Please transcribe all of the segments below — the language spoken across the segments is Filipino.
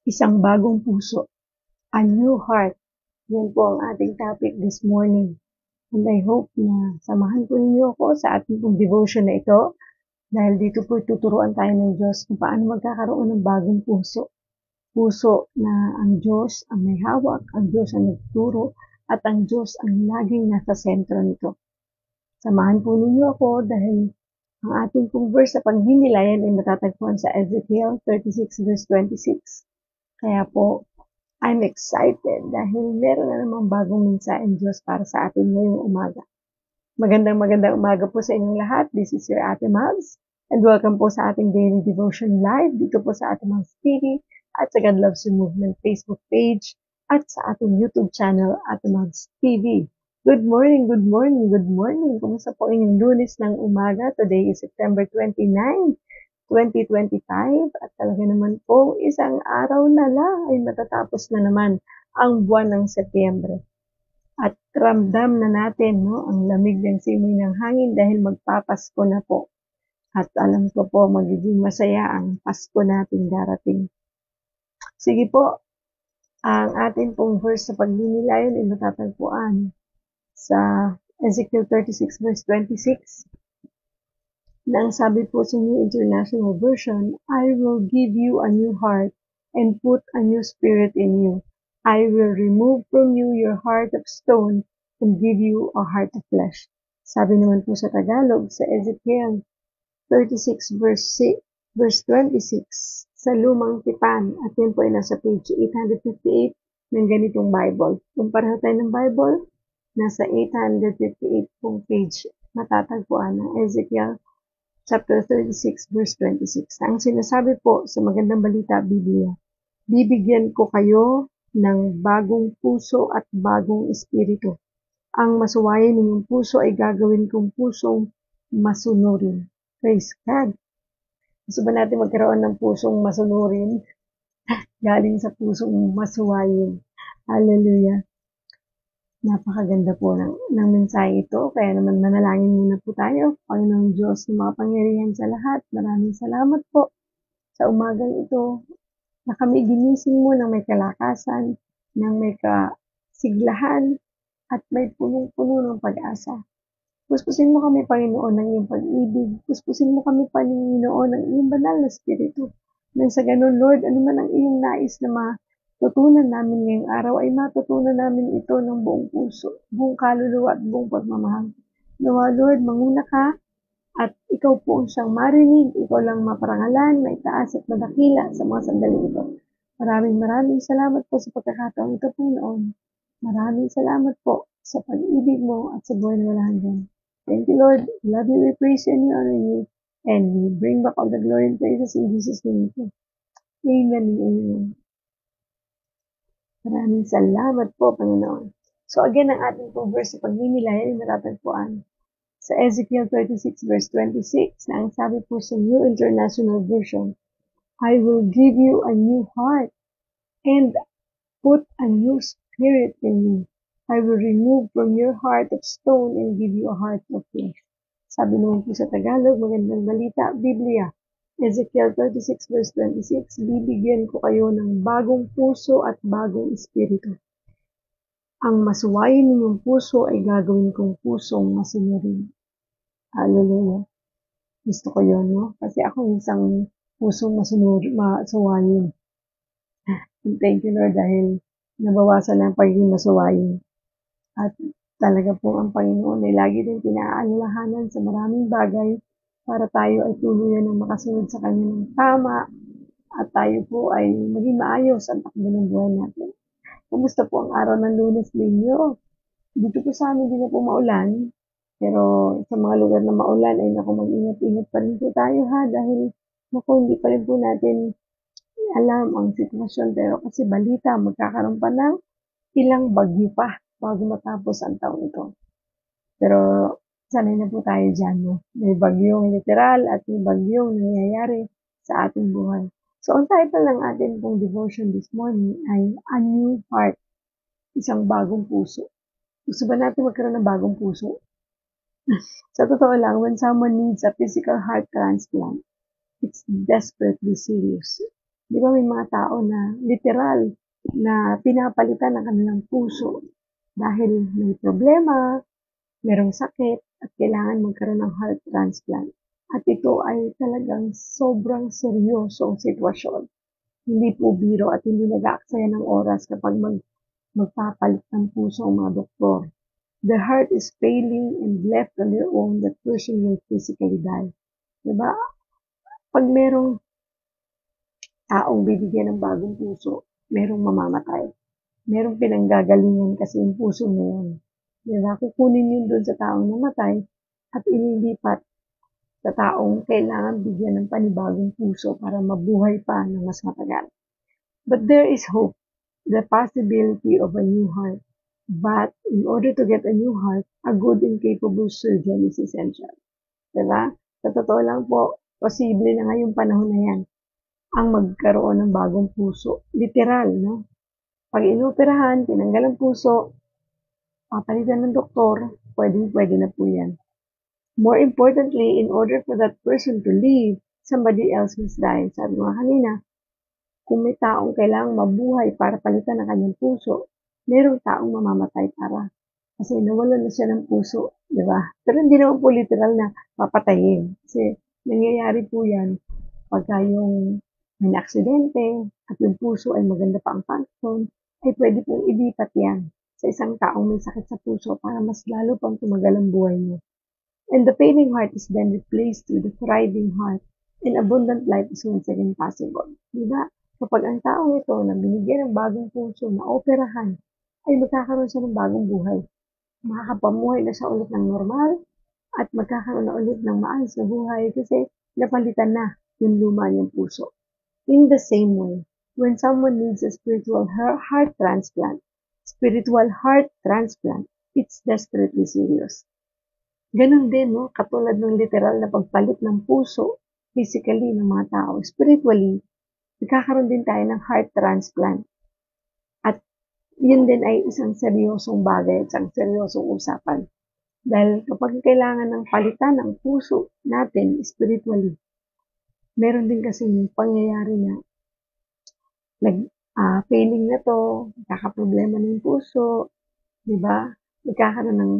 Isang bagong puso, a new heart. Yan po ang ating topic this morning. And I hope na samahan po ninyo ako sa ating pong devotion na ito dahil dito po tuturuan tayo ng Diyos kung paano magkakaroon ng bagong puso. Puso na ang Diyos ang may hawak, ang Diyos ang nagturo, at ang Diyos ang laging nasa sentro nito. Samahan po ninyo ako dahil ang ating pong verse sa paghinilayan ay matatagpuan sa Ezekiel 36 verse 26. Kaya po, I'm excited dahil meron na namang bagong mensahe ng Diyos para sa atin ngayong umaga. Magandang umaga po sa inyong lahat. This is your Ate Mabs and welcome po sa ating daily devotion live dito po sa Ate Mabs TV at sa God Loves You Movement Facebook page at sa ating YouTube channel Ate Mabs TV. Good morning, good morning, good morning. Kumusta po inyong Lunes ng umaga? Today is September 29, 2025 at talaga naman po isang araw na lang ay matatapos na naman ang buwan ng Setyembre. At ramdam na natin ang lamig ng simoy ng hangin dahil magpapasko na po. At alam ko po magiging masaya ang Pasko natin darating. Sige po, ang atin pong verse sa pagninilayan ay matatagpuan sa Ezekiel 36 verse 26. Na ang sabi po sa New International Version, I will give you a new heart and put a new spirit in you. I will remove from you your heart of stone and give you a heart of flesh. Sabi naman po sa Tagalog, sa Ezekiel 36 verse 26, sa Lumang Tipan, at yan po ay nasa page 858 ng ganitong Bible. Kung pareho tayo ng Bible, nasa 858 pong page matatagpuan ng Ezekiel chapter 36 verse 26. Ang sinasabi po sa Magandang Balita Biblia, bibigyan ko kayo ng bagong puso at bagong espiritu. Ang masuwayin ninyong puso ay gagawin kong pusong masunurin. Praise God. Gusto ba natin magkaroon ng pusong masunurin? Galing sa pusong masuwayin. Hallelujah. Napakaganda po ng mensahe ito. Kaya naman manalangin muna po tayo. Panginoong Diyos na makapangyarihan sa lahat, maraming salamat po sa umagang ito na kami ginising mo ng may kalakasan, ng may kasiglahan, at may punong-puno ng pag-asa. Puspusin mo kami, Panginoon, ng iyong pag-ibig. Puspusin mo kami, Panginoon, ng iyong banal na spirito. Nang sa ganun, Lord, ano man ang iyong nais na matutunan namin ngayong araw ay matutunan namin ito ng buong puso, buong kaluluwa at buong pagmamahal. Nawa, Lord, manguna ka at ikaw po ang siyang marinig, ikaw lang maparangalan, maitaas at madakila sa mga sandali ito. Maraming salamat po sa pagkakataong ito, Panginoon. Maraming salamat po sa pag-ibig mo at sa buhay na walang hanggan. Thank you, Lord. We love you, we praise you, and we honor you. And we bring back all the glory and praises in Jesus' name. Amen and amen. Maraming salamat po, Panginoon. So again, ang ating pong verse sa pagninilayan ay matatagpuan sa Ezekiel 36 verse 26 na ang sabi po sa New International Version, I will give you a new heart and put a new spirit in you. I will remove from your heart of stone and give you a heart of flesh. Sabi naman po sa Tagalog, Magandang Balita, Biblia, Ezekiel 36 verse 26, bibigyan ko kayo ng bagong puso at bagong espiritu. Ang masuwayin ninyong puso ay gagawin kong pusong masunurin. Hallelujah. Gusto ko yun, no? Kasi ako isang pusong masuwayin. And thank you, Lord, dahil nabawasan na ang pagiging masuwayin. At talaga po ang Panginoon ay lagi din pinaalalahanan sa maraming bagay para tayo ay tuluyan ng makasunod sa Kanya ng tama at tayo po ay maging maayos ang takbo ng buhay natin. Kumusta po ang araw ng Lunes ninyo? Dito po sa amin, di na po maulan. Pero sa mga lugar na maulan ay naku, mag-ingat-ingat pa rin po tayo ha dahil naku, hindi pa rin po natin alam ang sitwasyon. Pero kasi balita, magkakaroon pa ng ilang bagyo pa bago matapos ang taon ito. Pero sanay na po tayo dyan. No? May bagyong literal at may bagyong nangyayari sa ating buhay. So, ang title ng ating pong devotion this morning ay A New Heart, isang bagong puso. Gusto ba natin magkaroon ng bagong puso? Sa totoo lang, when someone needs a physical heart transplant, it's desperately serious. Di ba may mga tao na literal na pinapalitan ng kanilang puso dahil may problema, merong sakit, at kailangan magkaroon ng heart transplant. At ito ay talagang sobrang seryosong sitwasyon. Hindi po biro at hindi nag-aaksaya ng oras kapag magpapalit ng puso ang mga doktor. The heart is failing and left on their own, that person will physically die. Diba? Pag merong taong bibigyan ng bagong puso, merong mamamatay. Merong pinanggagalingan kasi yung puso na yun. Diba? Kukunin yun doon sa taong namatay at ililipat sa taong kailangan bigyan ng panibagong puso para mabuhay pa ng mas matagal. But there is hope, the possibility of a new heart. But in order to get a new heart, a good and capable surgeon is essential. Diba? Sa totoo lang po, posible na ngayong panahon na yan ang magkaroon ng bagong puso. Literal, no? Pag inoperahan, tinanggal ang puso, papalitan ng doktor, pwede na po yan. More importantly, in order for that person to live, somebody else must die. Sabi nga kanina, kung may taong kailangang mabuhay para palitan ang kanyang puso, merong taong mamamatay para kasi nawalan na siya ng puso, di ba? Pero hindi naman po literal na papatayin. Kasi nangyayari po yan pagka yung may aksidente at yung puso ay maganda pa ang function, ay pwede pong ilipat yan sa isang taong may sakit sa puso para mas lalo pang tumagal ang buhay niya. And the failing heart is then replaced with the thriving heart, and abundant life is once again possible. Diba? Kapag ang taong ito na binigyan ng bagong puso na operahan, ay magkakaroon siya ng bagong buhay. Makakapamuhay na siya ulit ng normal at magkakaroon na ulit ng maayos na buhay kasi napalitan na yung luma niyang puso. In the same way, when someone needs a spiritual heart transplant, it's desperately serious. Ganon din, no? Katulad ng literal na pagpalit ng puso, physically ng mga tao, spiritually, nagkakaroon din tayo ng heart transplant. At yun din ay isang seryosong bagay at isang seryosong usapan. Dahil kapag kailangan ng palitan ng puso natin spiritually, meron din kasing pangyayari na failing na to, kakaproblema ng puso, di ba? Nagkakaroon ng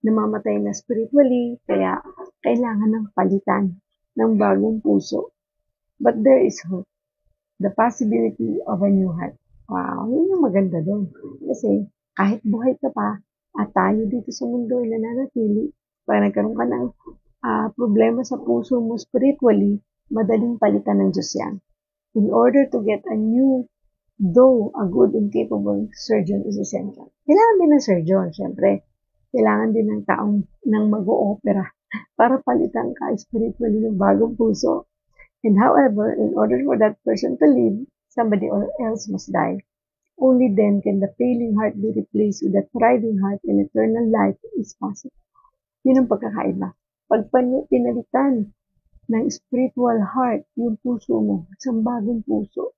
namamatay na spiritually, kaya kailangan ng palitan ng bagong puso. But there is hope, the possibility of a new heart. Wow, yun yung maganda doon. Kasi kahit buhay ka pa, at tayo dito sa mundo ay nananatili, pag nagkaroon ka ng problema sa puso mo spiritually, madaling palitan ng Diyos yan. In order to get a new, though a good and capable surgeon is essential. Kailangan din ng surgeon, syempre. Kailangan din ng taong nang mag-o-opera para palitan ka spiritually ng bagong puso. And however, in order for that person to live, somebody else must die. Only then can the failing heart be replaced with a thriving heart and eternal life is possible. Yun ang pagkakaiba. Pag pinalitan ng spiritual heart yung puso mo, isang bagong puso,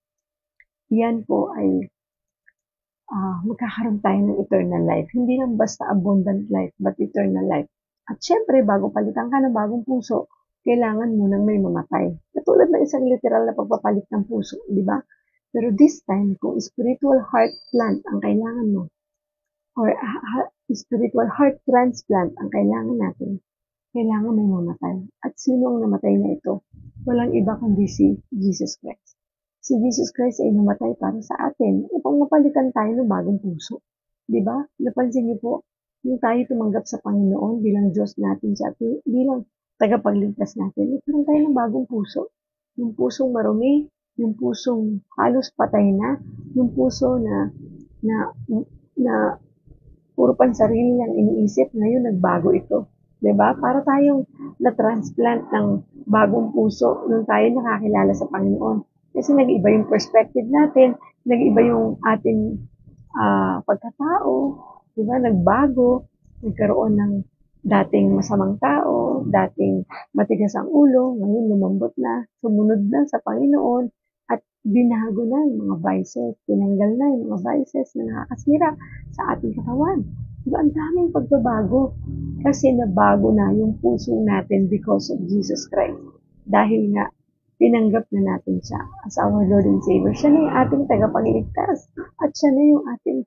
yan po ay magkakaroon tayo ng eternal life. Hindi lang basta abundant life, but eternal life. At syempre, bago palitan ka ng bagong puso, kailangan mo nang may mamatay. Katulad ng isang literal na pagpapalit ng puso, di ba? Pero this time, kung spiritual heart plant ang kailangan mo, or spiritual heart transplant ang kailangan natin, kailangan may mamatay. At sino ang namatay na ito? Walang iba kundi si Jesus Christ. Si Jesus Christ ay namatay para sa atin upang mapalitan tayo ng bagong puso. Diba? Napansin niyo po, yung tayo tumanggap sa Panginoon bilang Diyos natin sa atin, bilang tagapagligtas natin, nagkaroon tayo ng bagong puso. Yung pusong marumi, yung pusong halos patay na, yung puso na puro pansarili lang iniisip, ngayon nagbago ito. Diba? Para tayong na-transplant ng bagong puso nung tayo nakakilala sa Panginoon. Kasi nag-iba yung perspective natin, nag-iba yung ating pagkatao, diba? Nagbago, nagkaroon ng dating masamang tao, dating matigas ang ulo, ngayon lumambot na, sumunod na sa Panginoon, at binago na yung mga vices, tinanggal na yung mga vices na nakakasira sa ating katawan. Diba? Ang daming pagbabago kasi nabago na yung puso natin because of Jesus Christ. Dahil nga, tinanggap na natin siya as our Lord and Savior. Siya na yung ating tagapagligtas at siya na yung ating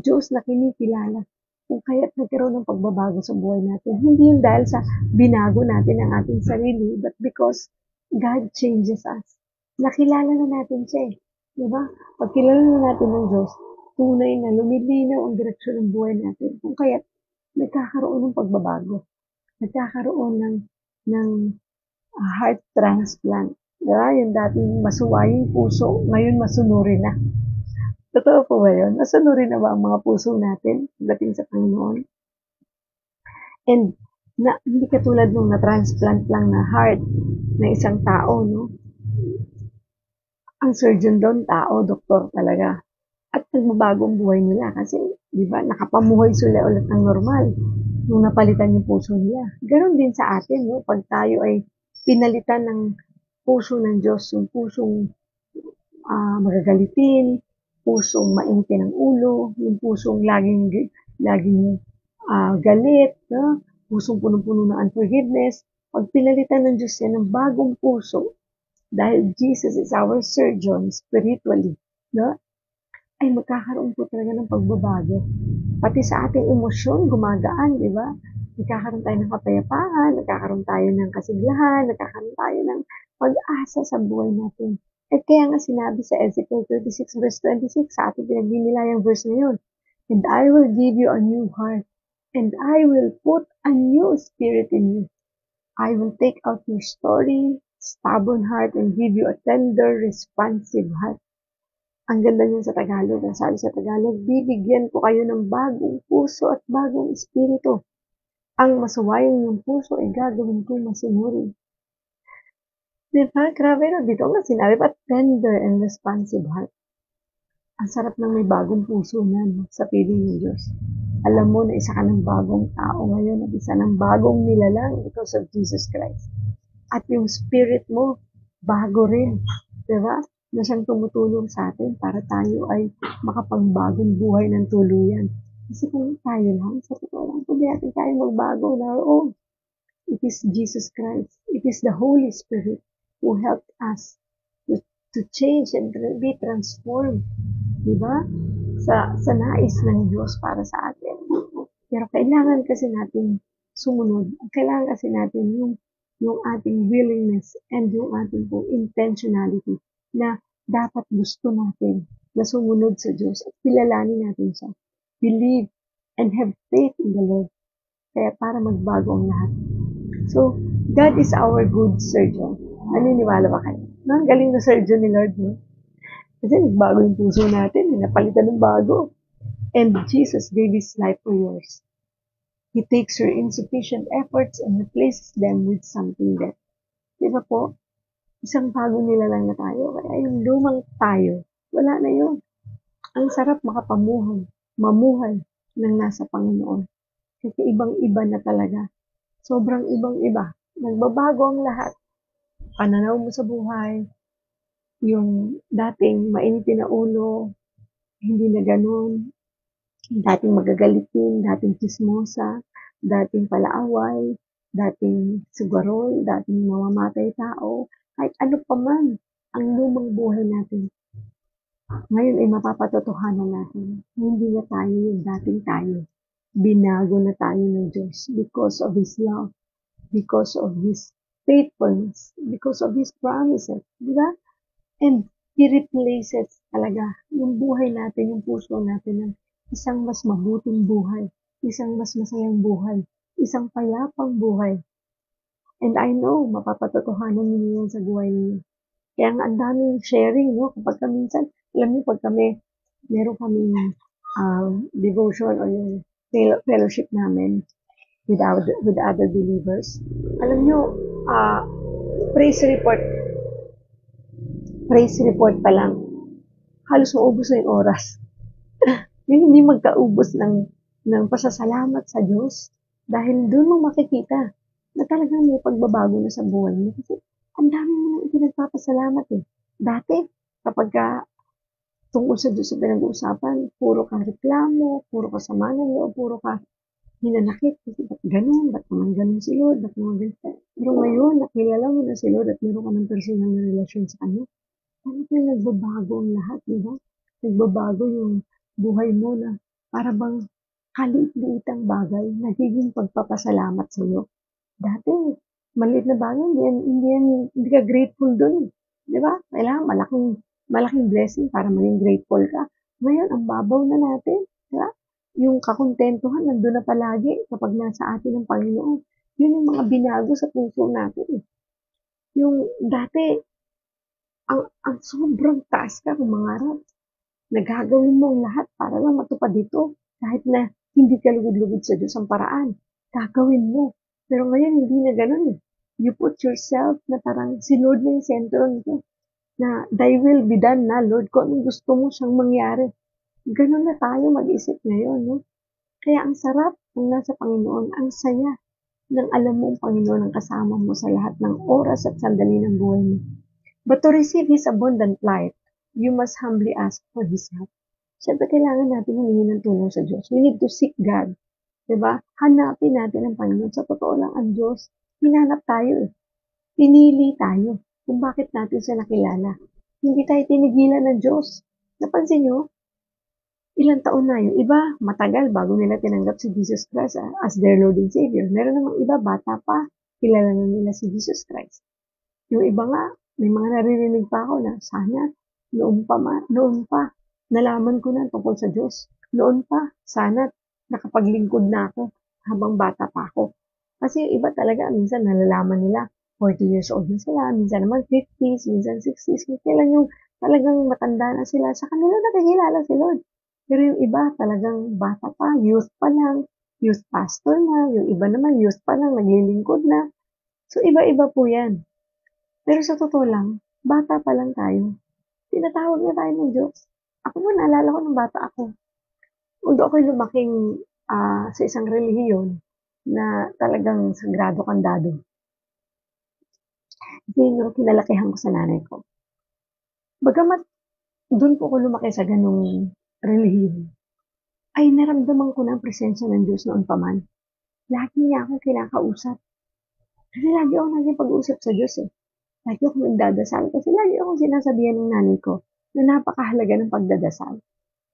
Diyos na kinikilala. Kung kaya't nagkaroon ng pagbabago sa buhay natin, hindi yun dahil sa binago natin ang ating sarili, but because God changes us. Nakilala na natin siya eh. Diba? Pag kilala na natin ng Diyos, tunay na lumilinaw ang direksyon ng buhay natin. Kung kaya't nagkakaroon ng pagbabago. Nagkakaroon ng heart transplant. Diba? Yung dating masuwaying puso, ngayon masunurin na. Totoo po ba yun? Masunurin na ba ang mga puso natin dating sa Panginoon? And hindi katulad nung na-transplant lang na heart ng isang tao, no? Ang surgeon doon, tao, doktor talaga. At nagbabago ang buhay nila kasi, di ba, nakapamuhay sila ulit ng normal nung napalitan yung puso nila. Ganon din sa atin, no? Pag tayo ay pinalitan ng puso ng Diyos, yung pusong magagalitin, pusong maintin ang ulo, yung pusong laging galit, no? Pusong punong-puno ng unforgiveness. Pag pinalitan ng Diyos yan ng bagong puso, dahil Jesus is our surgeon spiritually, no? Ay magkakaroon po talaga ng pagbabago. Pati sa ating emosyon, gumagaan, di ba? Nagkakaroon tayo ng kapayapaan, nagkakaroon tayo ng kasiglahan, nagkakaroon tayo ng pag-asa sa buhay natin. At kaya nga sinabi sa Ezekiel 36 verse 26, sa ating pinagbinilayang verse na yun, and I will give you a new heart, and I will put a new spirit in you. I will take out your stubborn heart and give you a tender, responsive heart. Ang ganda niyan sa Tagalog. Ang sabi sa Tagalog, bibigyan ko kayo ng bagong puso at bagong espiritu. Ang masuwayang yung puso ay gagawin kong masunurin. Diba? Grabe na. Dito nga sinabi pa, tender and responsive heart. Ang sarap ng may bagong puso na sa piling ng Diyos. Alam mo na isa ka ng bagong tao ngayon at isa ng bagong nilalang because of Jesus Christ. At yung spirit mo, bago rin. Diba? Na siyang tumutulong sa atin para tayo ay makapagbagong buhay ng tuluyan. Kasi kung tayo lang, sa totoo lang, hindi natin tayo magbago na roon. It is Jesus Christ. It is the Holy Spirit who helped us to change and be transformed. Diba? Sa nais ng Diyos para sa atin. Pero kailangan kasi natin sumunod. Kailangan kasi natin yung ating willingness and yung ating intentionality na dapat gusto natin na sumunod sa Diyos at kilalanin natin siya. Believe and have faith in the Lord. Kaya para magbago ang lahat. So, God is our good surgeon. Naniniwala ba kayo? Ang galing na surgeon ni Lord, no? Kasi nagbago yung puso natin, napalitan ng bago. And Jesus gave His life for yours. He takes your insufficient efforts and replaces them with something better. Diba po? Isang bago nilalang na tayo. Kaya yung lumang tayo, wala na yun. Ang sarap mamuhay ng nasa Panginoon. Kasi ibang-iba na talaga. Sobrang ibang-iba. Nagbabago ang lahat. Pananaw mo sa buhay, yung dating mainitin na ulo, hindi na ganun. Dating magagalitin, dating chismosa, dating palaaway, dating sugarol, dating mamamatay tao, kahit ano pa man ang lumang buhay natin. Ngayon ay mapapatotohanan natin, hindi na tayo yung dating tayo. Binago na tayo ng Diyos because of His love, because of His faithfulness, because of His promises. Diba? And He replaces talaga yung buhay natin, yung puso natin ng isang mas mabuting buhay, isang mas masayang buhay, isang payapang buhay. And I know, mapapatotohanan niyo yan sa buhay niyo. Kaya nga ang daming sharing, no? Kapag minsan, alam niyo, pag meron kaming devotion o yung fellowship namin with other believers, alam niyo, praise report pa lang, halos maubos na yung oras. Yung hindi magkaubos ng pasasalamat sa Diyos, dahil doon mo makikita na talagang may pagbabago na sa buhay mo. Kasi ang dami mo nang pinagpapasalamat eh. Dati, kapag tungkol sa Diyos sa pinag-uusapan, puro ka reklamo, puro ka sama ng loob, puro ka hinanakit. Kasi ba't ganun? Ba't naman ganun si Lord? Ba't naman ganun? Pero ngayon, nakilala mo na si Lord at meron ka ng personal na relasyon sa Kanya. Ano kaya nagbabago ang lahat, di ba? Nagbabago yung buhay mo na para bang kaliit-liitang bagay, nagiging pagpapasalamat sa iyo. Dati, maliit na bagay, hindi ka grateful dun. Di ba? Kailangan malaking blessing para maging grateful ka. Ngayon, ang babaw na natin. Di ba? Yung kakontentuhan, nandun na palagi kapag nasa atin ang Panginoon. Yun yung mga binago sa puso natin. Yung dati, ang sobrang taas ka kung mangarap. Nagagawin mo ang lahat para lang matupad ito. Kahit na hindi ka lugod-lugod sa Diyos ang paraan. Gagawin mo. Pero ngayon, hindi na ganun eh. You put yourself na parang si Lord na yung sentro nito. Na thy will be done na, Lord. Kung anong gusto mo siyang mangyari. Ganun na tayo mag-isip ngayon, no? Kaya ang sarap ng nasa Panginoon, ang saya nang alam mo ang Panginoon ang kasama mo sa lahat ng oras at sandali ng buhay mo. But to receive His abundant light, you must humbly ask for His help. Siyempre, kailangan natin humingi ng tulong sa Diyos. We need to seek God. Diba? Hanapin natin ang Panginoon. Sa totoo lang, ang Diyos, hinanap tayo eh. Pinili tayo kung bakit natin siya nakilala. Hindi tayo tinigilan ng Diyos. Napansin nyo? Ilang taon na yung iba, matagal bago nila tinanggap si Jesus Christ as their Lord and Savior. Meron namang iba, bata pa, kilala na nila si Jesus Christ. Yung iba nga, may mga naririnig pa ako na sana noon pa, nalaman ko na tungkol sa Diyos. Noon pa, sana nakapaglingkod na ako habang bata pa ako. Kasi yung iba talaga, minsan nalalaman nila, 40 years old na sila, minsan naman 50s, minsan 60s, kailan yung talagang matanda na sila, sa kanila nakikilala si Lord. Pero yung iba talagang bata pa, youth pa lang, youth pastor na, yung iba naman youth pa lang, naglilingkod na. So iba-iba po yan. Pero sa totoo lang, bata pa lang tayo. Tinatawag na tayo ng Diyos. Ako mo, naalala ko ng bata ako. Although ako'y lumaking sa isang relihiyon na talagang sagrado kandado. Kasi kinalakihan ko sa nanay ko. Bagamat doon po ako lumaki sa ganung relihiyon, ay naramdaman ko na ang presensya ng Diyos noon pa man. Lagi niya akong kinakausap. Kasi lagi ako naging pag-uusap sa Diyos eh. Lagi ako nagdadasal. Kasi lagi akong sinasabihan ng nanay ko na napakahalaga ng pagdadasal.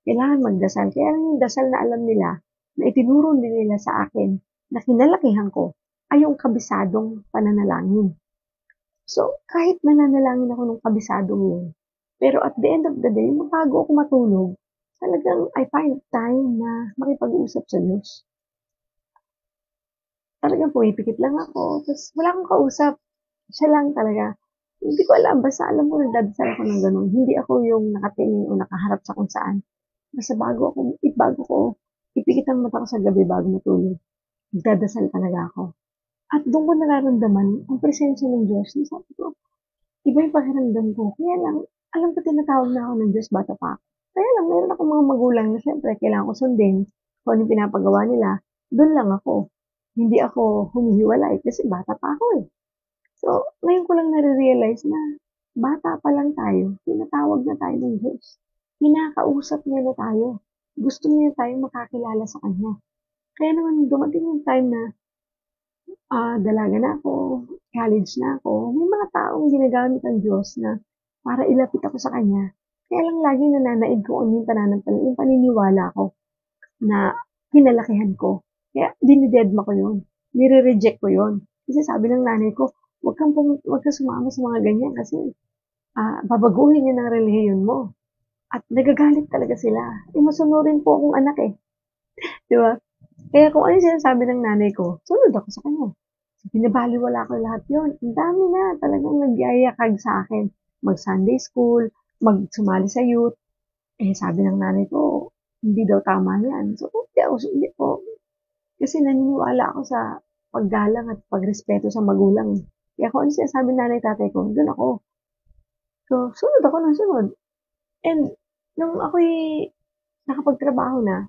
Kailangan magdasal. Kaya lang yung dasal na alam nila, na itinuro din nila sa akin, na kinalakihan ko, ay yung kabisadong pananalangin. So, kahit mananalangin ako ng kabisadong yun, pero at the end of the day, bago ako matulog, talagang I find time na makipag-usap sa Diyos. Talagang pumipikit lang ako, tapos wala akong kausap. Siya lang talaga. Hindi ko alam, basta alam ko nagdadasal ako ng ganun. Hindi ako yung nakatingin o nakaharap sa kung saan. Basta bago ko ipikit ang mata ko sa gabi bago matulog. Nagdadasal talaga ako. At doon ko nararamdaman ang presensya ng Diyos. Sabi ko, iba yung pakiramdam ko. Kaya lang, alam ko tinatawag na ako ng Diyos bata pa ako. Kaya lang, mayroon akong mga magulang na syempre kailangan ko sundin kung anong pinapagawa nila. Doon lang ako. Hindi ako humihiwalay kasi bata pa ako eh. So, ngayon ko lang nare-realize na bata pa lang tayo, tinatawag na tayo ng Diyos. Kinakausap niya na tayo. Gusto niya tayong makakilala sa Kanya. Kaya naman dumating yung time na dalaga na ako, college na ako, may mga taong ginagamit ang Diyos na para ilapit ako sa Kanya. Kaya lang laging nananaig ko ano yung paniniwala ko na kinalakihan ko. Kaya dinidedma ko yun. Nire-reject ko yun. Kasi sabi ng nanay ko, wag kang sumama sa mga ganyan kasi babaguhin yun ang relihiyon mo. At nagagalit talaga sila. Masunurin po akong anak eh. Di ba? Kaya kung ano yung sinasabi ng nanay ko, sunod ako sa kanya. Binabaliwala ko lahat yun. Ang dami na talagang nagyayakag sa akin. Mag-Sunday school, magsumali sa youth. Sabi ng nanay ko, hindi daw tama yan. So, hindi po. Kasi naniniwala ako sa paggalang at pagrespeto sa magulang. Kaya kung ano sinasabi ng nanay tatay ko, doon ako. So, sunod ako ng sunod. And, nung ako'y nakapagtrabaho na,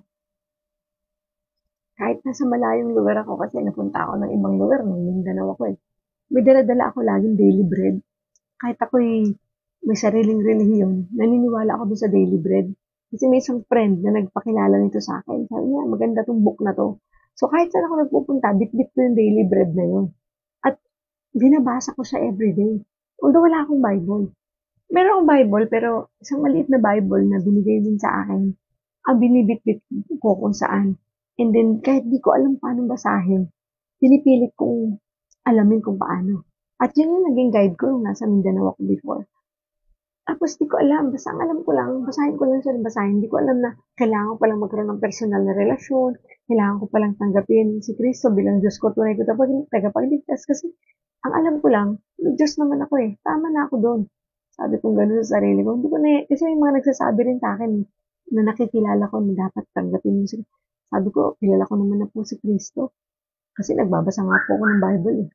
kahit nasa malayong lugar ako kasi napunta ako ng ibang lugar, ng Mindanao ako eh. May dala-dala ako laging daily bread. Kahit ako'y may sariling relihiyon, naniniwala ako doon sa daily bread. Kasi may isang friend na nagpakilala nito sa akin. Sabi niya, maganda tong book na to. So, kahit saan ako nagpupunta, bit-bit ko yung daily bread na yun. At binabasa ko siya everyday. Although wala akong Bible. Meron akong Bible, pero isang maliit na Bible na binigay din sa akin, ang binibitbit ko kung saan. And then, kahit di ko alam paano basahin, pinipilit kong alamin kung paano. At yun yung naging guide ko nung nasa Mindanao ako before. Tapos di ko alam, basta ang alam ko lang, basahin ko lang siya ng basahin. Di ko alam na kailangan ko palang magkaroon ng personal na relasyon, kailangan ko palang tanggapin si Kristo bilang Diyos ko, tunay ko tagapagligtas. Kasi ang alam ko lang, may Diyos naman ako eh. Tama na ako doon. Sabi kong gano'n sa sarili ko. Hindi ko na, kasi may mga nagsasabi rin sa akin na nakikilala ko na dapat tanggapin mo si. Sabi ko, kilala ko naman na po si Kristo. Kasi nagbabasa nga po ako ng Bible eh.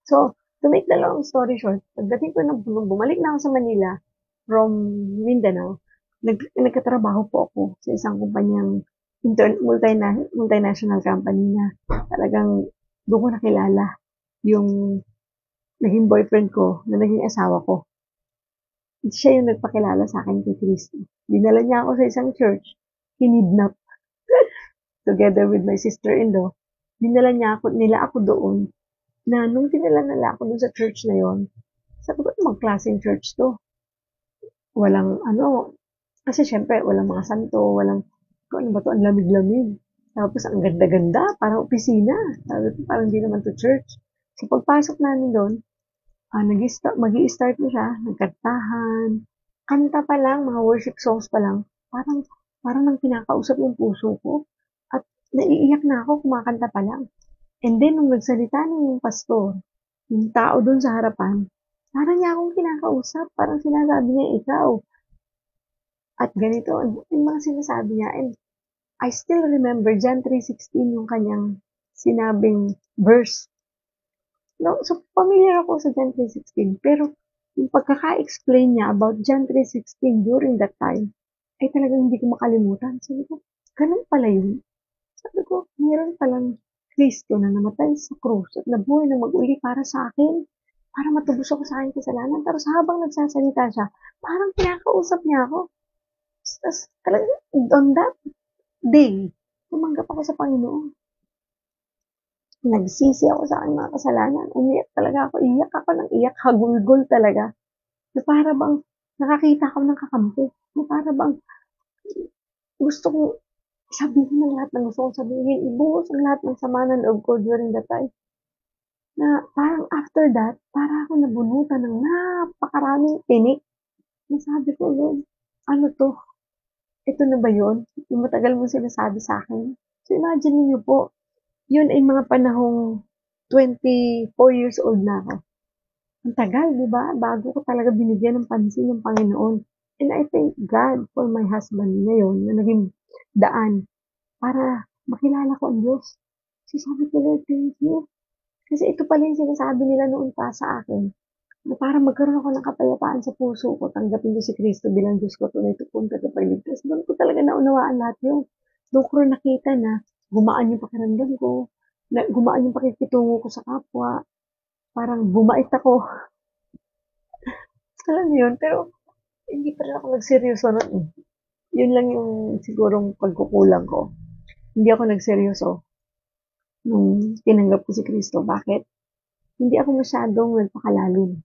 So, to make the long story short, pagdating ko nung bumalik na ako sa Manila from Mindanao, nagkatrabaho po ako sa isang kumpanyang multinational company na talagang doon ko nakilala yung naging boyfriend ko na naging asawa ko. Siya yung nagpakilala sa akin kay Kristo. Dinala niya ako sa isang church, kinidnap together with my sister-in-law. Dinala nila ako doon na nung dinala nila ako doon sa church na yon, sabi ko, anong klaseng church to? Walang kasi syempre, walang mga santo, walang, ano ba to, ang lamig-lamig. Tapos, ang ganda-ganda, parang opisina. Sabi ko, parang di naman to church. So, pagpasok namin doon, mag-i-start na siya, nagkantahan, kanta pa lang, mga worship songs pa lang, parang nang kinakausap yung puso ko. At naiiyak na ako, kumakanta pa lang. And then, nung nagsalita ng pastor, yung tao doon sa harapan, parang niya akong kinakausap, parang sinasabi niya, ikaw. At ganito, yung mga sinasabi niya, and I still remember John 3:16 yung kanyang sinabing verse. No, so familiar ako sa John 3:16, pero yung pagkaka-explain niya about John 3:16 during that time, ay talagang hindi ko makalimutan. Sabi ko, ganun pala yun. Sabi ko, meron palang Kristo na namatay sa krus at nabuhay na mag-uli para sa akin, para matubos ako sa aking kasalanan. Tapos habang nagsasalita siya, parang kinakausap niya ako. Tapos talagang on that day, tumanggap ako sa Panginoon. Nagsisi ako sa aking mga kasalanan. Umiyak talaga ako. Iyak ako ng iyak. Hagulgol talaga. Na para bang nakakita ako ng kakampi. Na para bang gusto kong sabihin ng lahat ng gusto kong sabihin. Ibuhos ang lahat ng sama ng loob ko during that time. Na parang after that, para ako nabunutan ng napakaraming tinik. Nasabi ko, Lord, ano to? Ito na ba yun? Yung matagal mo sinasabi sa akin. So imagine niyo po, yun ay mga panahong 24 years old na ako. Ang tagal, di ba? Bago ko talaga binigyan ng pansin ng Panginoon. And I thank God for my husband ngayon na naging daan para makilala ko ang Diyos. So sabi ko, Lord, thank you. Kasi ito pala yung sinasabi nila noon pa sa akin. Na para magkaroon ako ng kapayapaan sa puso ko, tanggapin ko si Kristo bilang Diyos ko, tunay kong tagapagligtas. Doon ko talaga naunawaan lahat yun. Doon ko rin nakita na gumaan yung pakiramdam ko, na gumaan yung pakikitungo ko sa kapwa, parang bumait ako. Alam mo yun, pero hindi pa rin ako nagseryoso nun eh. Yun lang yung sigurong pagkukulang ko. Hindi ako nagseryoso nung tinanggap ko si Kristo. Bakit? Hindi ako masyadong nagpakalalim.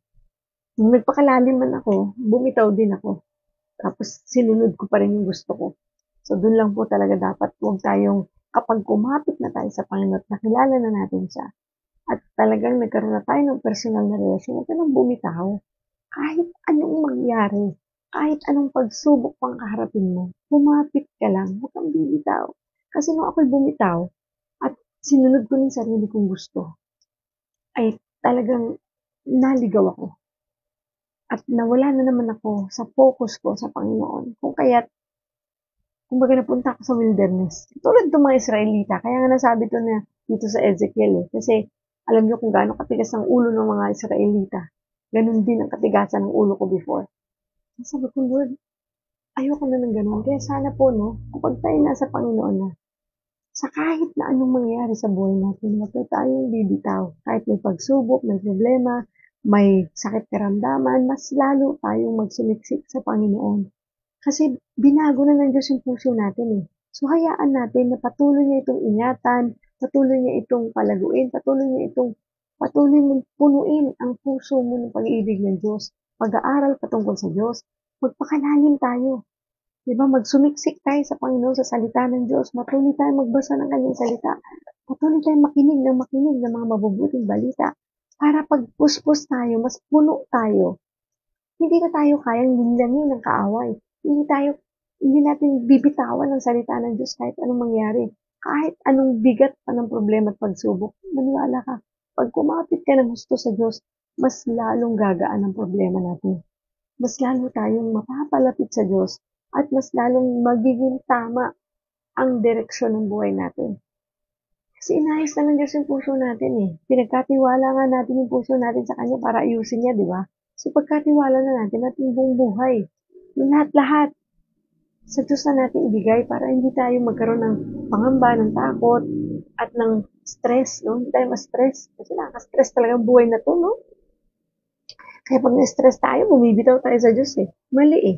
Nung nagpakalalim man ako, bumitaw din ako. Tapos sinunod ko pa rin yung gusto ko. So dun lang po talaga dapat huwag tayong kapag kumapit na tayo sa Panginoon at nakilala na natin siya at talagang nagkaroon na tayo ng personal na relasyon, huwag ka nang bumitaw. Kahit anong mangyari, kahit anong pagsubok pang kaharapin mo, kumapit ka lang, huwag kang bibitaw. Kasi nung ako'y bumitaw at sinunod ko ng sarili kong gusto, ay talagang naligaw ako. At nawala na naman ako sa focus ko sa Panginoon. Kung kaya't, kumbaga napunta ako sa wilderness. Tulad ng mga Israelita. Kaya nga nasabi to na dito sa Ezekiel eh. Kasi alam niyo kung gaano katigas ang ulo ng mga Israelita. Ganon din ang katigasan ng ulo ko before. Sabi ko, Lord, ayoko na ng ganon. Kaya sana po, no, kapag tayo nasa Panginoon na, sa kahit na anong mangyayari sa buhay natin, huwag tayong bibitaw. Kahit may pagsubok, may problema, may sakit karamdaman, mas lalo tayong magsumiksik sa Panginoon. Kasi binago na ng Diyos yung puso natin eh. So, hayaan natin na patuloy niya itong ingatan, patuloy niya itong palaguin, patuloy mong punuin ang puso mo ng pag-iibig ng Diyos, pag-aaral patungkol sa Diyos, magpakalalim tayo. Diba, magsumiksik tayo sa Panginoon sa salita ng Diyos, matuloy tayo magbasa ng kanyang salita, patuloy tayo makinig ng mga mabubuting balita, para pag puspos tayo, mas puno tayo. Hindi na tayo kayang linlangin ng kaaway. Hindi natin bibitawan ang salita ng Diyos kahit anong mangyari. Kahit anong bigat pa ng problema at pagsubok, maniwala ka. Pag kumapit ka ng gusto sa Diyos, mas lalong gagaan ang problema natin. Mas lalo tayong mapapalapit sa Diyos at mas lalong magiging tama ang direksyon ng buhay natin. Kasi inayos na ng Diyos yung puso natin eh. Pinagkatiwala nga natin yung puso natin sa Kanya para ayusin niya, di ba? So pagkatiwala na natin ating buong buhay, yung lahat-lahat, sa Diyos na natin ibigay para hindi tayo magkaroon ng pangamba, ng takot, at ng stress, no? Hindi tayo ma-stress. Kasi nakaka-stress talaga ang buhay na to, no? Kaya pag na-stress tayo, bumibitaw tayo sa Diyos eh. Mali eh.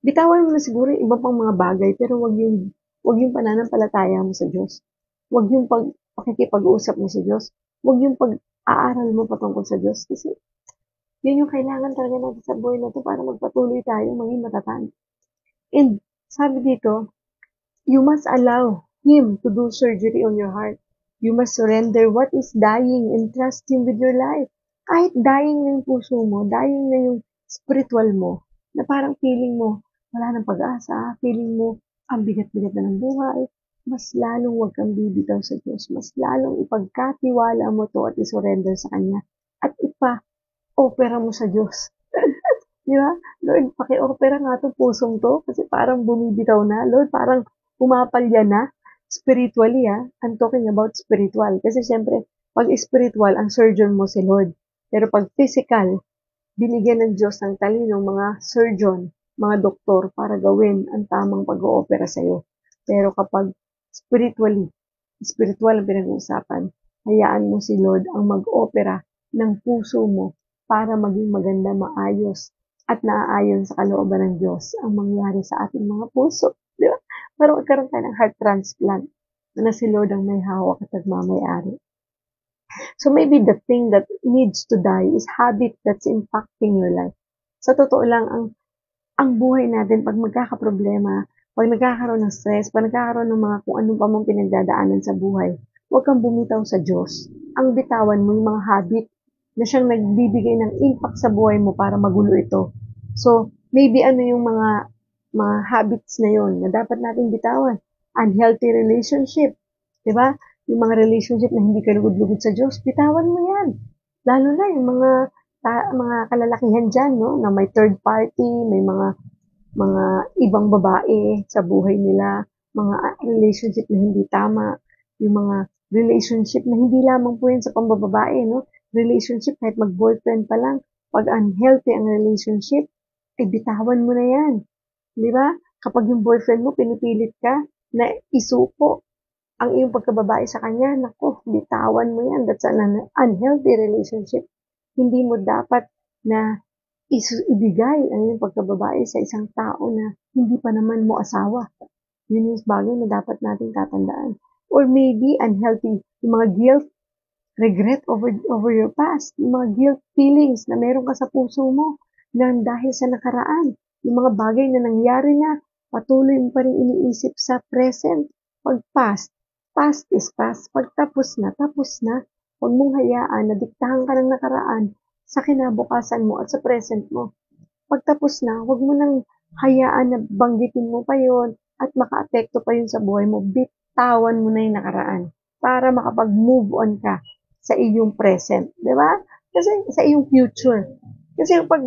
Bitawan mo na siguro yung iba pang mga bagay, pero wag yung pananampalataya mo sa Diyos. Wag yung pakikipag-usap mo sa Diyos. Wag yung pag-aaral mo patungkol sa Diyos. Kasi yun yung kailangan talaga natin sa buhay na to para magpatuloy tayo maging matatag. And sabi dito, you must allow Him to do surgery on your heart. You must surrender what is dying and trust Him with your life. Kahit dying na yung puso mo, dying na yung spiritual mo, na parang feeling mo, wala nang pag-asa, feeling mo, ang bigat-bigat na ng buhay, mas lalong huwag kang bibitaw sa Diyos, mas lalong ipagkatiwala mo to at isurrender sa Kanya, at opera mo sa Diyos. Di ba? Lord, paki-opera nga itong pusong to kasi parang bumibitaw na. Lord, parang pumapalya na. Spiritually, I'm talking about spiritual. Kasi syempre, pag spiritual, ang surgeon mo si Lord. Pero pag physical, binigyan ng Diyos ng talinong mga surgeon, mga doktor para gawin ang tamang pag-oopera sa'yo. Pero kapag spiritual ang pinag-uusapan, hayaan mo si Lord ang mag-opera ng puso mo para maging maganda, maayos, at naaayon sa kalooban ng Diyos ang mangyari sa ating mga puso. Di ba? Pero magkaroon tayo ng heart transplant na si Lord ang may hawak at nagmamayari. So maybe the thing that needs to die is habit that's impacting your life. Sa totoo lang, ang buhay natin, pag magkakaproblema, pag nagkakaroon ng stress, pag nagkakaroon ng mga kung anong pa mong pinagdadaanan sa buhay, huwag kang bumitaw sa Diyos. Ang bitawan mo yung mga habit na siyang nagbibigay ng impact sa buhay mo para magulo ito. So, maybe ano yung mga habits na yon na dapat natin bitawan? Unhealthy relationship. Diba? Yung mga relationship na hindi ka lugod-lugod sa Diyos, bitawan mo yan. Lalo na yung mga kalalakihan dyan, no? Na may third party, may mga ibang babae sa buhay nila, mga relationship na hindi tama, yung mga relationship na hindi lamang po yun sa pambababae, no? Relationship kahit mag-boyfriend pa lang, pag unhealthy ang relationship, ay bitawan mo na yan. Di ba? Kapag yung boyfriend mo, pinipilit ka na isuko ang iyong pagkababae sa kanya, naku, bitawan mo yan. That's an unhealthy relationship. Hindi mo dapat na ibigay ang iyong pagkababae sa isang tao na hindi pa naman mo asawa. Yun yung bagay na dapat natin tatandaan. Or maybe unhealthy, yung mga guilt, regret over your past, yung mga guilt feelings na meron ka sa puso mo nang dahil sa nakaraan, yung mga bagay na nangyari na, patuloy mo pa rin iniisip sa present. Pag past is past. Pag tapos na. Huwag mong hayaan na diktahan ka ng nakaraan sa kinabukasan mo at sa present mo. Pag tapos na, huwag mo nang hayaan na banggitin mo pa yon at maka-apekto pa yun sa buhay mo. Bitawan mo na yung nakaraan para makapag-move on ka sa iyong present. Diba? Kasi sa iyong future. Kasi pag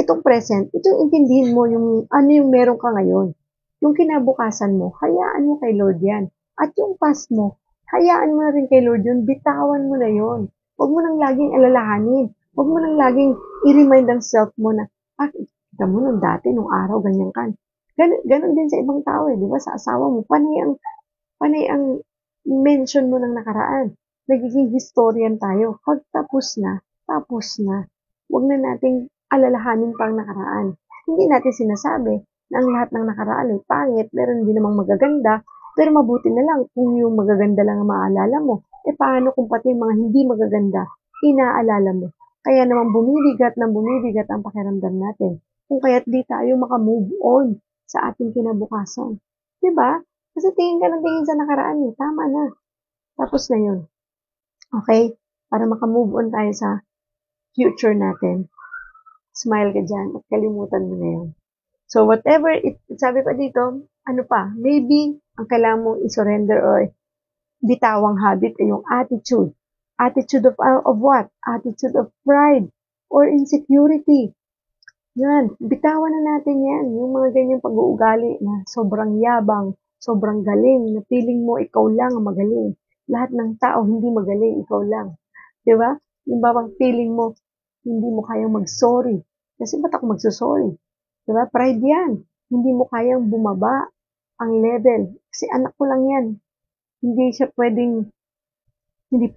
itong present, ito yung intindihin mo yung ano yung meron ka ngayon. Yung kinabukasan mo, hayaan mo kay Lord yan. At yung past mo, hayaan mo na rin kay Lord yun, bitawan mo na yun. Huwag mo nang laging alalahanin. Huwag mo nang laging i-remind ang self mo na, kita mo nung dati, nung araw, ganyan ka. Ganon din sa ibang tao, di ba? Sa asawa mo, panay ang mention mo ng nakaraan. Nagiging historian tayo. Pag tapos na. Huwag na nating alalahanin pang nakaraan. Hindi natin sinasabi na ang lahat ng nakaraan ay pangit, meron din namang magaganda, pero mabuti na lang kung yung magaganda lang ang maalala mo. Paano kung pati yung mga hindi magaganda, inaalala mo? Kaya naman bumibigat ng bumibigat ang pakiramdam natin. Kung kaya't di tayo makamove on sa ating kinabukasan. Diba? Kasi tingin ka ng tingin sa nakaraan eh. Tama na. Tapos na yun. Okay? Para makamove on tayo sa future natin. Smile ka dyan at kalimutan mo na yun. So, whatever, sabi pa dito, ano pa, maybe ang kailangan mong isurrender or bitawang habit ay yung attitude. Attitude of what? Attitude of pride or insecurity. Yan, bitawan na natin yan. Yung mga ganyang pag-uugali na sobrang yabang, sobrang galing, na feeling mo ikaw lang ang magaling. Lahat ng tao hindi magaling, ikaw lang. Diba? Yung babang feeling mo, hindi mo kayang mag-sorry. Kasi ba't ako magsusorry? Diba? Pride yan. Hindi mo kayang bumaba ang level. Kasi anak ko lang yan. Hindi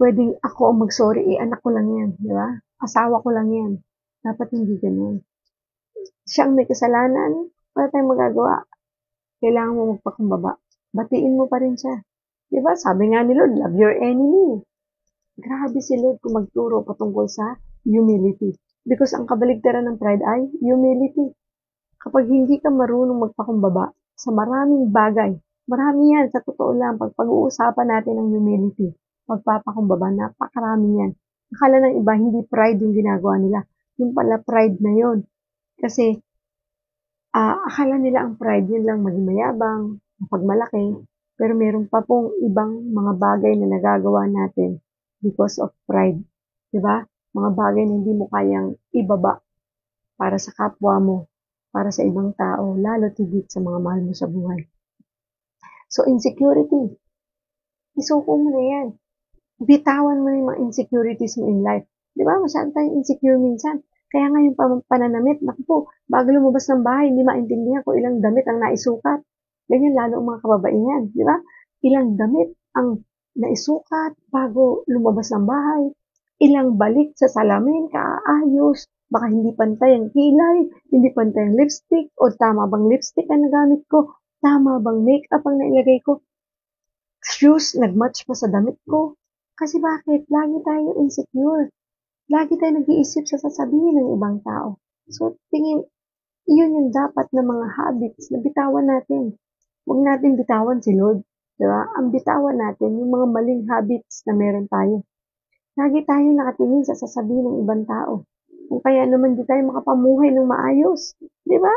pwedeng ako ang mag-sorry. Anak ko lang yan. Diba? Asawa ko lang yan. Dapat hindi ganun. Siya ang may kasalanan. Wala tayong magagawa. Kailangan mo magpakumbaba. Batiin mo pa rin siya. Diba? Sabi nga ni Lord, love your enemy. Grabe si Lord kung magturo patungkol sa humility. Because ang kabaligtaran ng pride ay humility. Kapag hindi ka marunong magpakumbaba sa maraming bagay, marami yan, sa totoo lang, pag pag-uusapan natin ang humility, pagpapakumbaba, napakarami yan. Akala ng iba, hindi pride yung ginagawa nila. Yung pala pride na yon. Kasi, akala nila ang pride, yun lang maging mayabang, mapagmalaki, pero meron pa pong ibang mga bagay na nagagawa natin because of pride. Diba? Mga bagay na hindi mo kayang ibaba para sa kapwa mo, para sa ibang tao, lalo tigit sa mga mahal mo sa buhay. So, insecurity. Isuko mo na yan. Bitawan mo na yung mga insecurities mo in life. Di ba? Masyadong tayong insecure minsan. Kaya nga yung pananamit, naku po, bago lumabas ng bahay, hindi maintindihan kung ilang damit ang naisukat. Ganyan lalo ang mga kababaihan. Di ba? Ilang damit ang naisukat bago lumabas ng bahay. Ilang balik sa salamin, kaayos. Baka hindi pantay ang kilay, hindi pantay ang lipstick, o tama bang lipstick ang nagamit ko, tama bang makeup ang nailagay ko, shoes, nagmatch pa sa damit ko. Kasi bakit? Lagi tayo insecure. Lagi tayo nag-iisip sa sasabihin ng ibang tao. So, tingin, iyon yung dapat na mga habits na bitawan natin. Huwag natin bitawan si Lord. Diba? Ang bitawan natin, yung mga maling habits na meron tayo. Lagi tayo nakatingin sa sasabihin ng ibang tao. Kung kaya naman di tayo makapamuhay ng maayos. Di ba?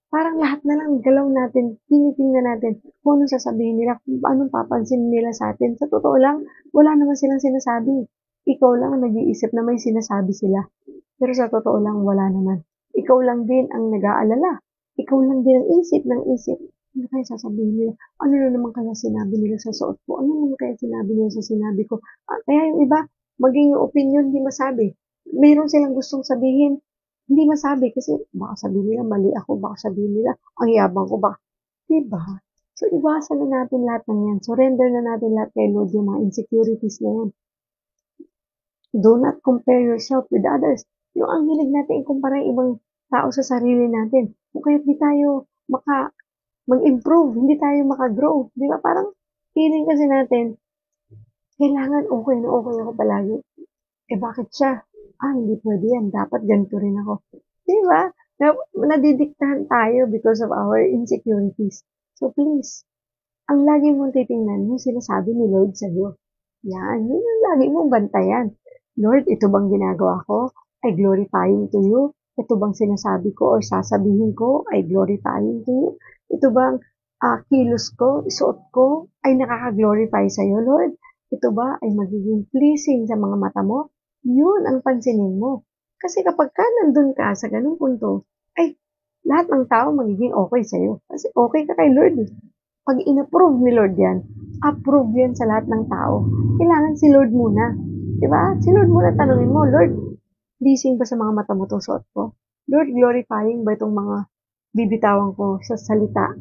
Parang lahat na lang galaw natin, tinitingnan natin kung anong sasabihin nila, kung anong papansin nila sa atin. Sa totoo lang, wala naman silang sinasabi. Ikaw lang ang nag-iisip na may sinasabi sila. Pero sa totoo lang, wala naman. Ikaw lang din ang nag-aalala. Ikaw lang din ang isip ng isip. Ano kaya sasabihin nila? Ano na naman kaya sinabi nila sa suot ko? Ano naman kaya sinabi nila sa sinabi ko? Kaya yung iba, maging yung opinion, hindi masabi. Mayroon silang gustong sabihin, hindi masabi kasi baka sabihin nila mali ako, baka sabihin nila ang yabang ko, baka, diba? So, iwasan na natin lahat ng yan. Surrender na natin lahat kay Lord yung mga insecurities na yan. Do not compare yourself with others. Yung ang hilig natin ikumpara yung ibang tao sa sarili natin. Kung kaya di tayo mag-improve, hindi tayo makagrow. Di ba? Parang feeling kasi natin, kailangan okay na okay ako palagi. Bakit siya? Hindi pwede yan. Dapat ganito rin ako. Di ba? Nadidiktahan tayo because of our insecurities. So please, ang lagi mong titingnan, yung sinasabi ni Lord sa'yo. Yan, yun ang lagi mong bantayan. Lord, ito bang ginagawa ko ay glorifying to you? Ito bang sinasabi ko or sasabihin ko ay glorifying to you? Ito bang kilos ko, isuot ko ay nakaka-glorify sa'yo, Lord? Ito ba ay magiging pleasing sa mga mata mo? Yun ang pansinin mo. Kasi kapag ka nandun ka sa ganung punto, ay lahat ng tao magiging okay sa'yo. Kasi okay ka kay Lord. Pag in-approve ni Lord yan, approve yan sa lahat ng tao. Kailangan si Lord muna. Diba? Si Lord muna tanungin mo, Lord, pleasing ba sa mga mata mo itong suot ko? Lord, glorifying ba itong mga bibitawan ko sa salita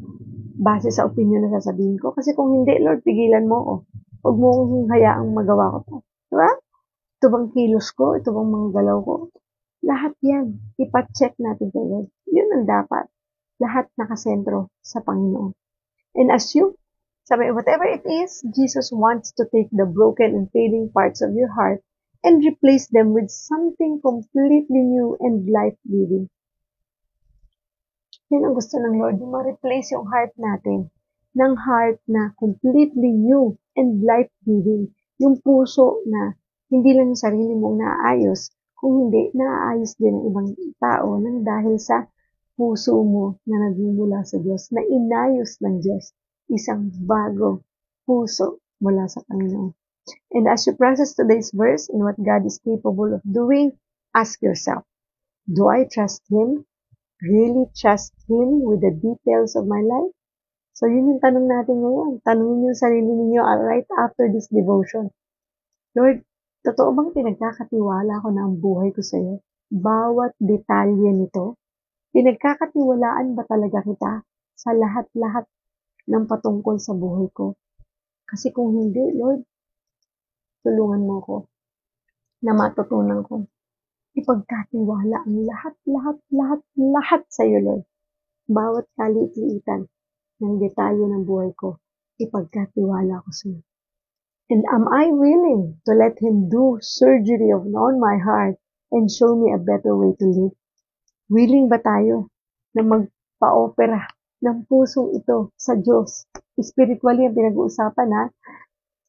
base sa opinion na sasabihin ko? Kasi kung hindi, Lord, pigilan mo ako. Huwag mo kong hayaang magawa ko to. Diba? Ito bang kilos ko? Ito bang mga galaw ko? Lahat yan. Ipa-check natin kay Lord. Yun ang dapat. lahat nakasentro sa Panginoon. And assume, sabi, whatever it is, Jesus wants to take the broken and failing parts of your heart and replace them with something completely new and life-giving. Yan ang gusto ng Lord, yung ma-replace yung heart natin ng heart na completely new and life-giving. Yung puso na hindi lang yung sarili mong naaayos, kung hindi, naaayos din ng ibang tao nang dahil sa puso mo na nagmumula sa Diyos, na inayos ng Diyos, isang bago puso mula sa Panginoon. And as you process today's verse and what God is capable of doing, ask yourself, do I trust Him? Really trust Him with the details of my life? So, yun yung tanong natin ngayon. Tanungin yung sarili ninyo right after this devotion. Lord, totoo bang pinagkakatiwala ko na ang buhay ko sa iyo? Bawat detalye nito? Pinagkakatiwalaan ba talaga kita sa lahat-lahat ng patungkol sa buhay ko? Kasi kung hindi, Lord, tulungan mo ko na matutunan ko ipagkatiwala ang lahat sa iyo, Lord. Bawat kalit-liitan ng detalye ng buhay ko, ipagkatiwala ko sa iyo. And am I willing to let Him do surgery on my heart and show me a better way to live? Willing ba tayo na magpa-opera ng pusong ito sa Diyos? Spiritually ang pinag-uusapan, ha?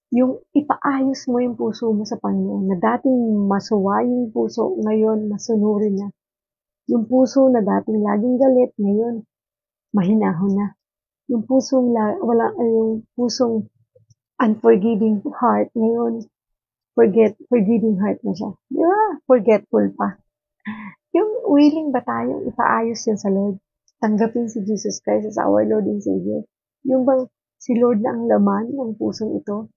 Yung ipaayos mo yung puso mo sa Panginoon, na dating masuwa yung puso, ngayon masunurin na. Yung puso na dating laging galit, ngayon mahinahon na. Yung pusong unforgiving heart, ngayon forgiving heart na siya. Di ba? Forgetful pa. Yung willing ba tayong ipaayos yan sa Lord? Tanggapin si Jesus Christ as our Lord and Savior? Yung bang si Lord na ang laman ng pusong ito?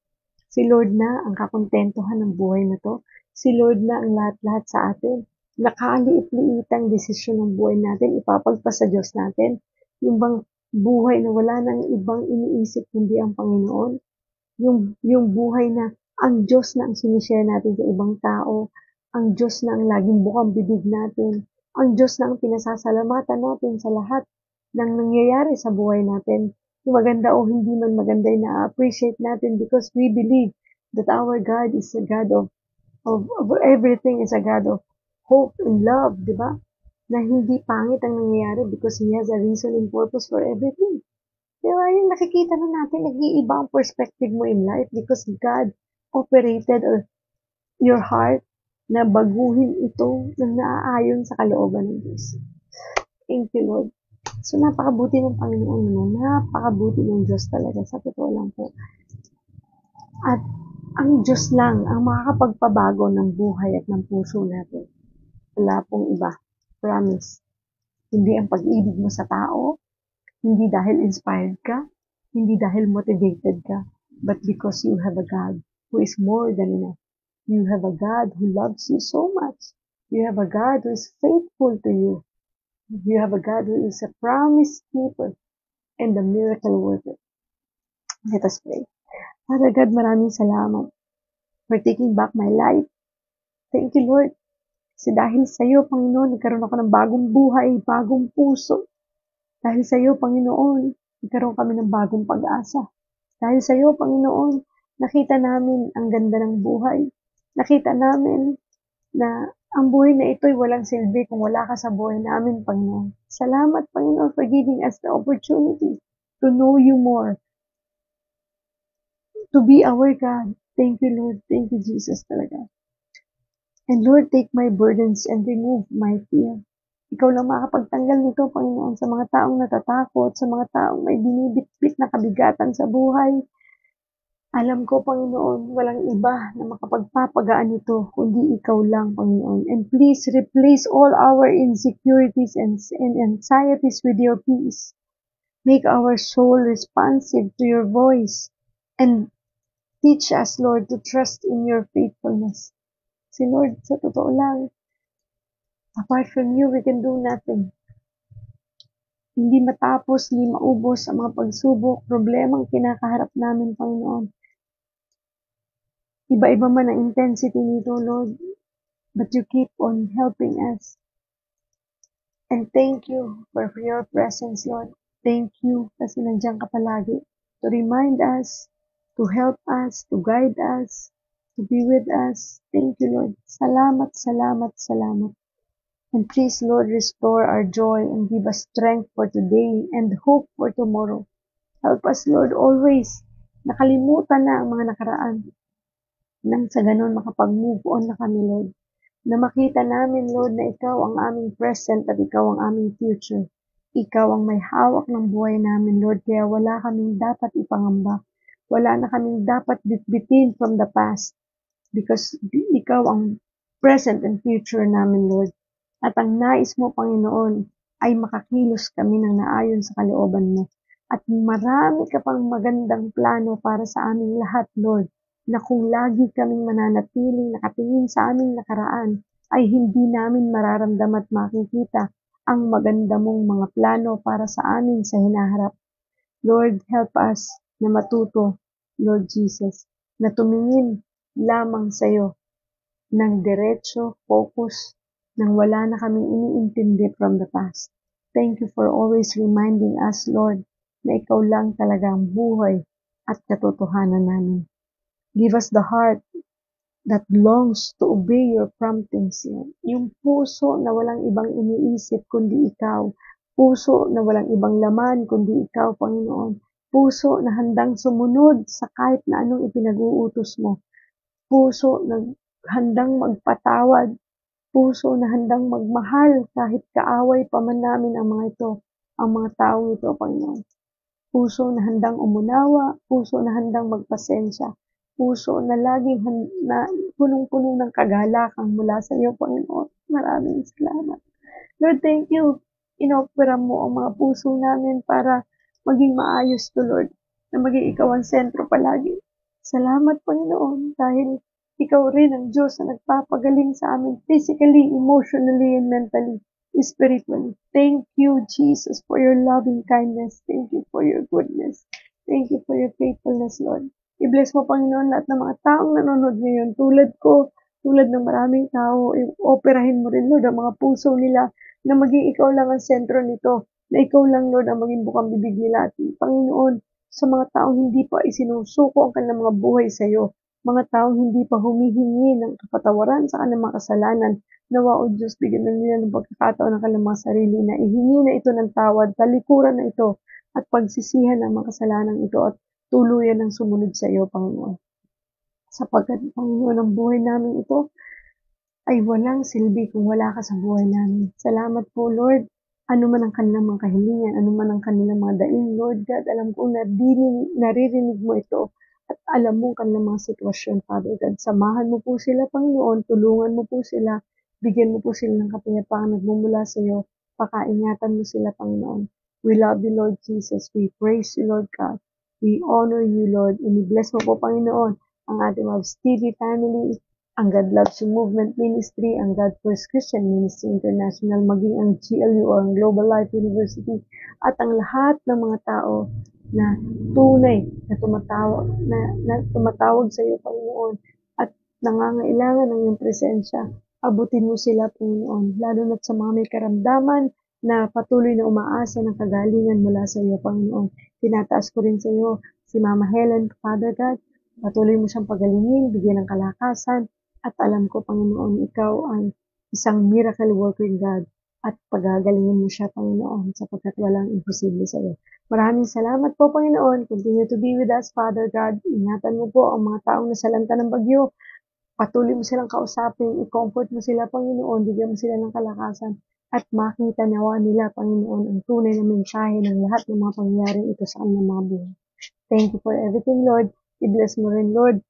Si Lord na ang kakontentuhan ng buhay na to? Si Lord na ang lahat-lahat sa atin? Nakaliit-liitang desisyon ng buhay natin, ipapagpas sa Diyos natin? Yung bang buhay na wala nang ibang iniisip kundi ang Panginoon? Yung buhay na ang Diyos na ang sinishare natin sa ibang tao, ang Diyos na ang laging bukang bibig natin, ang Diyos na ang pinasasalamatan natin sa lahat ng nangyayari sa buhay natin. Yung maganda o hindi man maganda, na-appreciate natin because we believe that our God is a God of everything, is a God of hope and love, di ba? Na hindi pangit ang nangyayari because He has a reason and purpose for everything. Diba, yung nakikita na natin, nag-iiba ang perspective mo in life because God operated your heart na baguhin ito na naaayon sa kalooban ng Diyos. Thank you, Lord. So, napakabuti ng Panginoon mo. Napakabuti ng Diyos talaga. Sa totoo lang po. At ang Diyos lang ang makakapagpabago ng buhay at ng puso natin. Wala pong iba. Promise. Hindi ang pag-ibig mo sa tao, hindi dahil inspired ka, hindi dahil motivated ka, but because you have a God who is more than enough. You have a God who loves you so much. You have a God who is faithful to you. You have a God who is a promise keeper and a miracle worker. Let us pray. Father God, maraming salamat for taking back my life. Thank you, Lord. Kasi dahil sa iyo, Panginoon, nagkaroon ako ng bagong buhay, bagong puso. Dahil sa iyo, Panginoon, nagkaroon kami ng bagong pag-asa. Dahil sa iyo, Panginoon, nakita namin ang ganda ng buhay. Nakita namin na ang buhay na ito'y walang silbi kung wala ka sa buhay namin, Panginoon. Salamat, Panginoon, for giving us the opportunity to know you more, to be our God. Thank you, Lord. Thank you, Jesus, talaga. And Lord, take my burdens and remove my fear. Ikaw lang makakapagtanggal nito, Panginoon, sa mga taong natatakot, sa mga taong may binibitbit na kabigatan sa buhay. Alam ko, Panginoon, walang iba na makapagpapagaan nito, kundi ikaw lang, Panginoon. And please replace all our insecurities and anxieties with your peace. Make our soul responsive to your voice. And teach us, Lord, to trust in your faithfulness. Si Lord, sa totoo lang, apart from you, we can do nothing. Hindi matapos, hindi maubos ang mga pagsubok, problemang kinakaharap namin, Panginoon. Iba-iba man ang intensity nito, Lord, but you keep on helping us. And thank you for your presence, Lord. Thank you kasi nandiyan ka palagi to remind us, to help us, to guide us, to be with us. Thank you, Lord. Salamat, salamat, salamat. And please, Lord, restore our joy and give us strength for today and hope for tomorrow. Help us, Lord, always. Nakalimutan na ang mga nakaraan. Nang sa ganun, makapag-move on na kami, Lord. Na makita namin, Lord, na Ikaw ang aming present at Ikaw ang aming future. Ikaw ang may hawak ng buhay namin, Lord, kaya wala kaming dapat ipangamba. Wala na kaming dapat bitbitin from the past because Ikaw ang present and future namin, Lord. At ang nais mo, Panginoon, ay makakilos kami ng naayon sa kalooban mo. At marami ka pang magandang plano para sa aming lahat, Lord, na kung lagi kaming mananatiling nakatingin sa aming nakaraan, ay hindi namin mararamdaman at makikita ang maganda mong mga plano para sa amin sa hinaharap. Lord, help us na matuto, Lord Jesus, na tumingin lamang sa iyo ng diretso, focus, nang wala na kaming iniintindi from the past. Thank you for always reminding us, Lord, na ikaw lang talaga ang buhay at katotohanan namin. Give us the heart that longs to obey your promptings, Lord. Yung puso na walang ibang iniisip kundi ikaw. Puso na walang ibang laman kundi ikaw, Panginoon. Puso na handang sumunod sa kahit na anong ipinag-uutos mo. Puso na handang magpatawad. Puso na handang magmahal kahit kaaway pa man namin ang mga ito, ang mga taong ito, Panginoon. Puso na handang umunawa, puso na handang magpasensya, puso na laging na punong-puno ng kagalakan mula sa iyo, Panginoon. Maraming salamat. Lord, thank you. Inopera mo ang mga puso namin para maging maayos to, Lord, na maging ikaw ang sentro palagi. Salamat, Panginoon, dahil ikaw rin ang Diyos na nagpapagaling sa amin physically, emotionally, and mentally. Spiritually. Thank you, Jesus, for your loving kindness. Thank you for your goodness. Thank you for your faithfulness, Lord. I-bless mo, Panginoon, lahat ng mga taong nanonood ngayon. Tulad ko, tulad ng maraming tao, operahin mo rin, Lord, ang mga puso nila na maging ikaw lang ang sentro nito, na ikaw lang, Lord, ang maging bukang bibig nila. At Panginoon, sa mga taong hindi pa isinusuko ang kanilang mga buhay sa iyo, mga taong hindi pa humihingi ng kapatawaran sa kanilang mga kasalanan, nawa o Diyos, bigyan na nila ng pagkakataon ng kanilang mga sarili na ihingi na ito ng tawad, talikuran na ito, at pagsisihan ng mga kasalanan ito at tuluyan ng sumunod sa iyo, Panginoon. Sapagkat, Panginoon, ang buhay namin ito ay walang silbi kung wala ka sa buhay namin. Salamat po, Lord. Ano man ang kanilang mga kahilingan, ano man ang kanilang mga daing, Lord God, alam ko na naririnig mo ito at alam mo ang kanilang mga sitwasyon, Father God. Samahan mo po sila, Panginoon, tulungan mo po sila, bigyan mo po sila ng kapayapaan nagmumula sa iyo, pakaingatan mo sila, Panginoon. We love you, Lord Jesus. We praise you, Lord God. We honor you, Lord. And bless mo po, Panginoon, ang ating mga TV family, ang God Loves You Movement Ministry, ang God First Christian Ministry International, maging ang GLU o ang Global Life University, at ang lahat ng mga tao na tunay na tumatawag sa iyo, Panginoon, at nangangailangan ng iyong presensya. Abutin mo sila, Panginoon, lalo na sa mga may karamdaman na patuloy na umaasa ng kagalingan mula sa iyo, Panginoon. Tinataas ko rin sa iyo si Mama Helen, Father God. Patuloy mo siyang pagalingin, bigyan ng kalakasan, at alam ko, Panginoon, ikaw ay isang miracle working God at pagagalingin mo siya, Panginoon, sapagkat walang imposible sa iyo. Maraming salamat po, Panginoon. Continue to be with us, Father God. Ingatan mo po ang mga taong nasalanta ng bagyo. Patuloy mo silang kausapin, i-comfort mo sila, Panginoon, bigyan mo sila ng kalakasan, at makita nawa nila, Panginoon, ang tunay na mensahe ng lahat ng mga pangyayaring ito sa kanilang mga buhay. Thank you for everything, Lord. I-bless mo rin, Lord,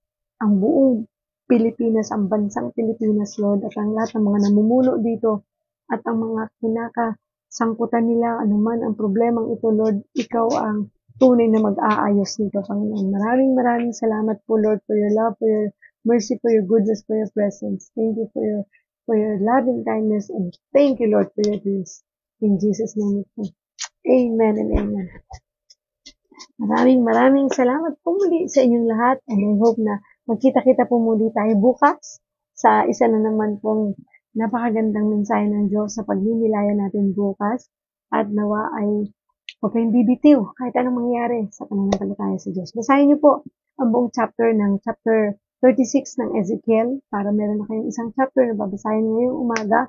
ang buong Pilipinas, ang bansang Pilipinas, Lord, at ang lahat ng mga namumuno dito, at ang mga kinakasangkutan nila, anuman ang problemang ito, Lord, ikaw ang tunay na mag-aayos nito, Panginoon. Maraming salamat po, Lord, for your love, for your mercy, for your goodness, for your presence. Thank you for your loving kindness, and thank you, Lord, for your grace. In Jesus' name, amen and amen. Maraming salamat po muli sa inyong lahat, and I hope na magkita-kita po muli tayo bukas sa isa na naman pong napakagandang mensahe ng Diyos sa pagninilaya natin bukas at nawa ay huwag kayong bibitiw kahit anong mangyari sa pananampalataya sa Diyos. Basahin niyo po ang buong chapter 36 ng Ezekiel para meron na kayong isang chapter na babasahin ngayong umaga.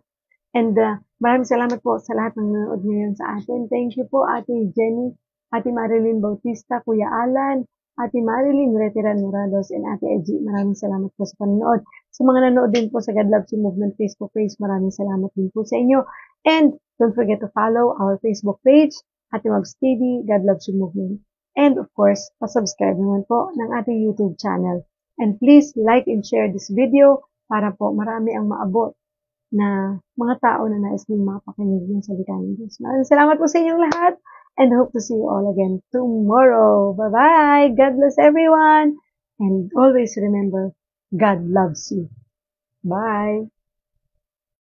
And maraming salamat po sa lahat ng nanood ngayon sa atin. Thank you po Ate Jenny, Ate Marilyn Bautista, Kuya Alan, Ate Marilyn Reteran Morados, and Ate Eji. Maraming salamat po sa panonood. Sa mga nanood din po sa God Loves You Movement Facebook page, maraming salamat din po sa inyo. And don't forget to follow our Facebook page, Ate Mabs TV, God Loves You Movement. And of course, pasubscribe naman po ng ating YouTube channel. And please like and share this video para po marami ang maabot na mga tao na nais din mapakinig ng salita ng Diyos. Maraming salamat po sa inyong lahat and hope to see you all again tomorrow. Bye-bye! God bless everyone! And always remember, God loves you. Bye!